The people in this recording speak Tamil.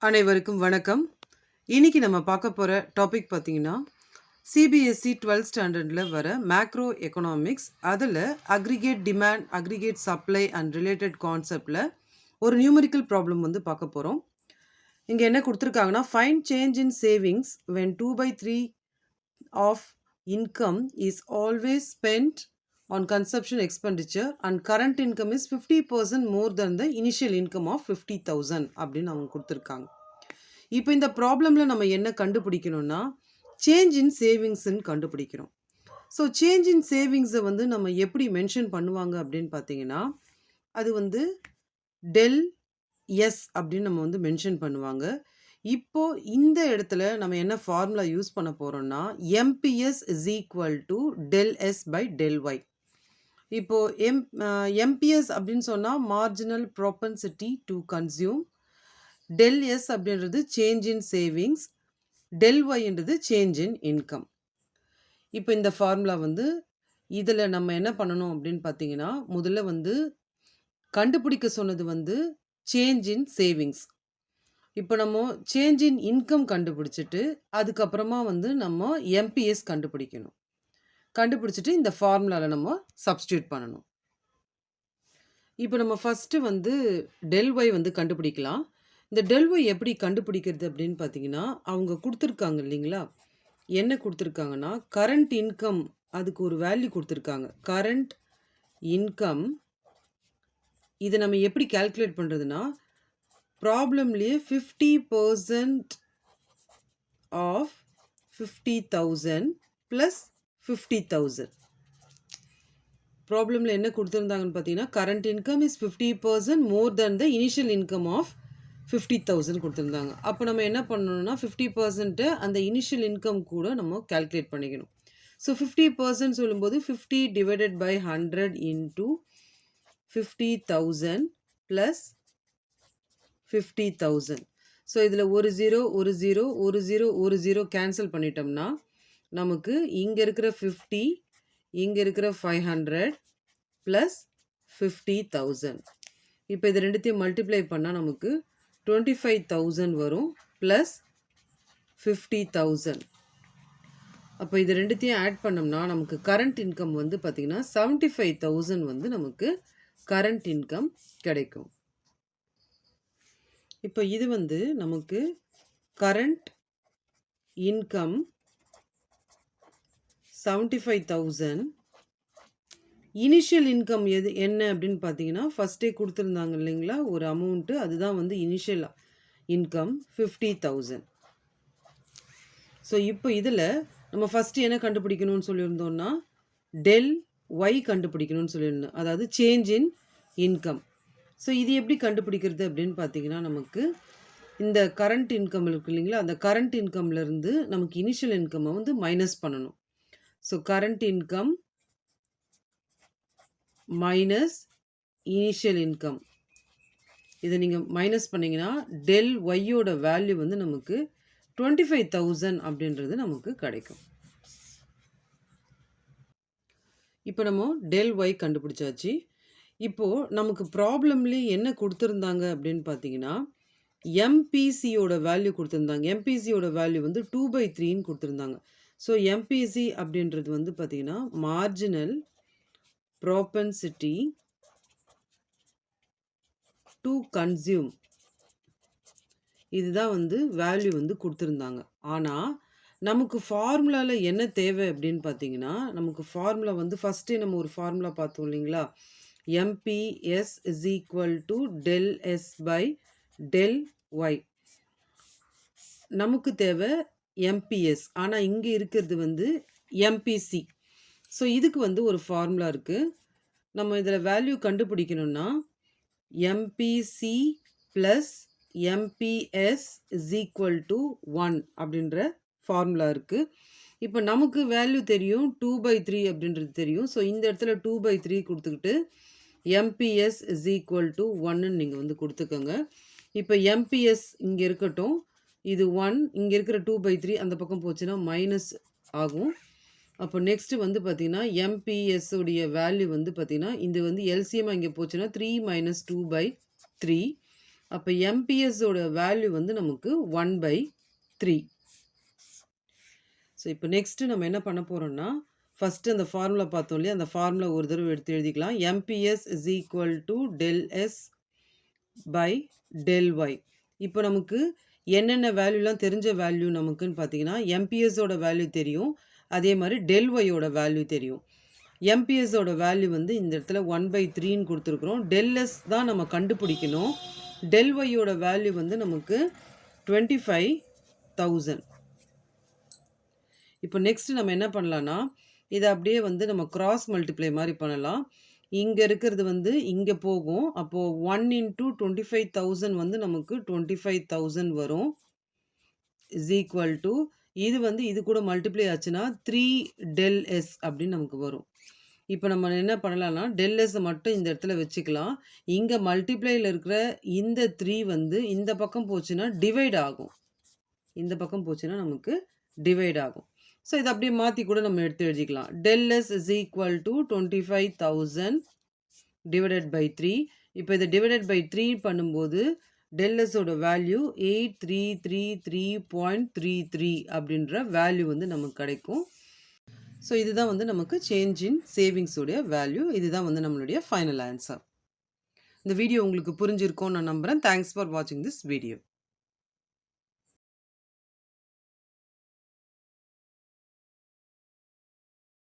அனைவருக்கும் வணக்கம். இன்னைக்கு நம்ம பார்க்க போற டாபிக் பார்த்தீங்கன்னா, சிபிஎஸ்இ 12th ஸ்டாண்டர்ட்ல வர மேக்ரோ எக்கனாமிக்ஸ். அதில aggregate demand, aggregate supply and related கான்செப்ட்ல ஒரு நியூமெரிக்கல் ப்ராப்ளம் வந்து பார்க்க போறோம். இங்க என்ன குடுத்துருக்காங்கன்னா, find change in savings when 2/3 of income is always spent on consumption expenditure and current income is 50% more than the initial income of 50,000 அப்படின்னு அவங்க கொடுத்துருக்காங்க. இப்போ இந்த ப்ராப்ளம்ல நம்ம என்ன கண்டுபிடிக்கணும்னா, சேஞ்ச் இன் சேவிங்ஸ்ன்னு கண்டுபிடிக்கிறோம். ஸோ சேஞ்ச் இன் சேவிங்ஸை வந்து நம்ம எப்படி மென்ஷன் பண்ணுவாங்க அப்படின்னு பார்த்தீங்கன்னா, அது வந்து டெல் எஸ் அப்படின்னு நம்ம வந்து மென்ஷன் பண்ணுவாங்க. இப்போ இந்த இடத்துல நம்ம என்ன ஃபார்முலா யூஸ் பண்ண போறோம்னா, MPS is equal to del S by del Y. இப்போ எம்பிஎஸ் அப்படின்னு சொன்னா marginal propensity to consume, del S அப்படின்றது சேஞ்ச் இன் சேவிங்ஸ், டெல் ஒய்ன்றது சேஞ்ச் இன் இன்கம். இப்போ இந்த ஃபார்முலா வந்து இதில் நம்ம என்ன பண்ணணும் அப்படின்னு பார்த்தீங்கன்னா, முதல்ல வந்து கண்டுபிடிக்க சொன்னது வந்து சேஞ்ச் இன் சேவிங்ஸ். இப்போ நம்ம சேஞ்ச் இன் இன்கம் கண்டுபிடிச்சிட்டு அதுக்கப்புறமா வந்து நம்ம எம்பிஎஸ் கண்டுபிடிக்கணும். கண்டுபிடிச்சிட்டு இந்த ஃபார்முலாவில் நம்ம சப்ஸ்டியூட் பண்ணணும். இப்போ நம்ம ஃபஸ்ட்டு வந்து டெல் ஒய் வந்து கண்டுபிடிக்கலாம். இந்த டெல் ஒய் எப்படி கண்டுபிடிக்கிறது அப்படின்னு பார்த்தீங்கன்னா, அவங்க கொடுத்துருக்காங்க இல்லைங்களா? என்ன கொடுத்துருக்காங்கன்னா, கரண்ட் இன்கம் அதுக்கு ஒரு வேல்யூ கொடுத்துருக்காங்க. கரண்ட் இன்கம் இதை நம்ம எப்படி கால்குலேட் பண்ணுறதுன்னா, ப்ராப்ளம்லேயே 50% ஆஃப் 50,000 ப்ளஸ் 50,000. ப்ராப்ளமில் என்ன கொடுத்துருந்தாங்கன்னு பார்த்தீங்கன்னா, current income is 50% more than the initial income of 50,000 கொடுத்துருந்தாங்க. அப்போ நம்ம என்ன பண்ணணும்னா 50% அந்த இனிஷியல் இன்கம் கூட நம்ம கால்குலேட் பண்ணிக்கணும். ஸோ 50% சொல்லும்போது 50 divided by 100 into 50,000 plus 50,000. So இதில் ஒரு ஜீரோ ஒரு ஜீரோ ஒரு ஜீரோ ஒரு ஜீரோ கேன்சல் பண்ணிட்டோம்னா நமக்கு இங்கே இருக்கிற 50, இங்கே இருக்கிற 500 ப்ளஸ் 50,000. இப்போ இது ரெண்டுத்தையும் மல்டிப்ளை பண்ணால் நமக்கு 25,000 வரும் ப்ளஸ் 50,000. அப்போ இது ரெண்டுத்தையும் ஆட் பண்ணோம்னா நமக்கு கரண்ட் இன்கம் வந்து பார்த்திங்கன்னா 75,000 வந்து நமக்கு கரண்ட் இன்கம் கிடைக்கும். இப்போ இது வந்து நமக்கு கரண்ட் இன்கம் 75,000. இனிஷியல் இன்கம் என்ன அப்படின்னு பார்த்தீங்கன்னா, ஃபஸ்ட்டே கொடுத்துருந்தாங்க இல்லைங்களா ஒரு அமௌண்ட்டு, அதுதான் வந்து இனிஷியல் இன்கம் 50,000. ஸோ இப்போ இதில் நம்ம ஃபஸ்ட்டு என்ன கண்டுபிடிக்கணும்னு சொல்லியிருந்தோம்னா, டெல் ஒய் கண்டுபிடிக்கணும்னு சொல்லியிருந்தோம், அதாவது சேஞ்ச் இன் இன்கம். ஸோ இது எப்படி கண்டுபிடிக்கிறது அப்படின்னு பார்த்தீங்கன்னா, நமக்கு இந்த கரண்ட் இன்கம் இருக்கு இல்லைங்களா, அந்த கரண்ட் இன்கம்லேருந்து நமக்கு இனிஷியல் இன்கம்மை வந்து மைனஸ் பண்ணணும். So current income minus initial income, இதை நீங்கள் மைனஸ் பண்ணிங்கன்னா டெல் ஒய்யோட வேல்யூ வந்து நமக்கு 25,000 அப்படின்றது நமக்கு கிடைக்கும். இப்போ நம்ம டெல் ஒய் கண்டுபிடிச்சாச்சு. இப்போது நமக்கு ப்ராப்ளம்லேயே என்ன கொடுத்துருந்தாங்க அப்படின்னு பார்த்தீங்கன்னா, எம்பிசியோட வேல்யூ கொடுத்துருந்தாங்க. எம்பிசியோட வேல்யூ வந்து 2/3ன்னு கொடுத்துருந்தாங்க. ஸோ எம்பிசி அப்படின்றது வந்து பார்த்திங்கன்னா மார்ஜினல் ப்ராபன்சிட்டி டு கன்சியூம், இதுதான் வந்து வேல்யூ வந்து கொடுத்துருந்தாங்க. ஆனால் நமக்கு ஃபார்முலாவில் என்ன தேவை அப்படின்னு பார்த்தீங்கன்னா, நமக்கு ஃபார்முலா வந்து ஃபஸ்ட்டே நம்ம ஒரு ஃபார்முலா பார்த்தோம் இல்லைங்களா, MPS is equal to del S by del Y. நமக்கு தேவை எம்பிஎஸ், ஆனால் இங்கே இருக்கிறது வந்து எம்பிசி. ஸோ இதுக்கு வந்து ஒரு ஃபார்முலா இருக்குது. நம்ம இதில் வேல்யூ கண்டுபிடிக்கணும்னா MPC plus MPS is equal to 1 அப்படின்ற ஃபார்முலா இருக்குது. இப்போ நமக்கு வேல்யூ தெரியும் 2/3 அப்படின்றது தெரியும். ஸோ இந்த இடத்துல 2/3 கொடுத்துக்கிட்டு எம்பிஎஸ் இஸ் ஈக்குவல் டு 1ன்னு நீங்கள் வந்து கொடுத்துக்கோங்க. இப்போ எம்பிஎஸ் இங்கே இருக்கட்டும், இது 1, இங்கே இருக்கிற 2/3 அந்த பக்கம் போச்சுன்னா மைனஸ் ஆகும். அப்போ நெக்ஸ்ட்டு வந்து பார்த்திங்கன்னா எம்பிஎஸ் உடைய வேல்யூ வந்து பார்த்திங்கன்னா, இது வந்து எல்சிஎம்மாக இங்கே போச்சுன்னா 3 - 2/3 அப்ப எம்பிஎஸ் ஓட வேல்யூ வந்து நமக்கு 1/3. ஸோ இப்போ நெக்ஸ்ட்டு நம்ம என்ன பண்ண போறோம்னா, ஃபர்ஸ்ட்டு அந்த ஃபார்முலா பார்த்தோம் இல்லையா? அந்த ஃபார்முலா ஒரு தடவ எடுத்து எழுதிக்கலாம். MPS is equal to del S by del Y. இப்போ நமக்கு என்னென்ன வேல்யூலாம் தெரிஞ்ச வேல்யூ நமக்குன்னு பார்த்தீங்கன்னா, எம்பிஎஸோட வேல்யூ தெரியும். அதே மாரி டெல் ஒய்யோட வேல்யூ தெரியும். எம்பிஎஸோட வேல்யூ வந்து இந்த இடத்துல 1/3ன்னு குடுத்துருக்குறோம். டெல் எஸ் தான் நம்ம கண்டுபிடிக்கணும். டெல் ஒய்யோட வேல்யூ வந்து நமக்கு 25,000. இப்போ நெக்ஸ்ட் நம்ம என்ன பண்ணலான்னா, இத அப்படியே வந்து நம்ம கிராஸ் மல்டிப்ளை மாரி பண்ணலாம். இங்க இருக்கிறது வந்து இங்க போகும். அப்போ 1 இன்டூ 25,000 வந்து நமக்கு 25,000 வரும். இஸ் ஈக்குவல் டூ இது வந்து இது கூட மல்டிப்ளை ஆச்சுன்னா 3 டெல் எஸ் அப்படின்னு நமக்கு வரும். இப்போ நம்ம என்ன பண்ணலாம்னா, டெல் எஸ் மட்டும் இந்த இடத்துல வச்சுக்கலாம். இங்க மல்டிப்ளைல இருக்கிற இந்த 3 வந்து இந்த பக்கம் போச்சுன்னா டிவைட் ஆகும். இந்த பக்கம் போச்சுன்னா நமக்கு டிவைட் ஆகும். ஸோ இத அப்படியே மாத்தி கூட நம்ம எடுத்து எழுதிக்கலாம். Del S is equal to 25,000 divided by 3. இப்போ இத டிவைடட் பை 3 பண்ணும்போது டெல் எஸ் ஓட வேல்யூ 8333.33 அப்படின்ற வேல்யூ வந்து நமக்கு கிடைக்கும். ஸோ இதுதான் வந்து நமக்கு சேஞ்ச் இன் சேவிங்ஸ் உடைய வேல்யூ. இதுதான் வந்து நம்மளுடைய ஃபைனல் ஆன்சர். இந்த வீடியோ உங்களுக்கு புரிஞ்சிருக்கும்னு நான் நம்புறேன். தேங்க்ஸ் ஃபார் வாட்சிங் திஸ் வீடியோ.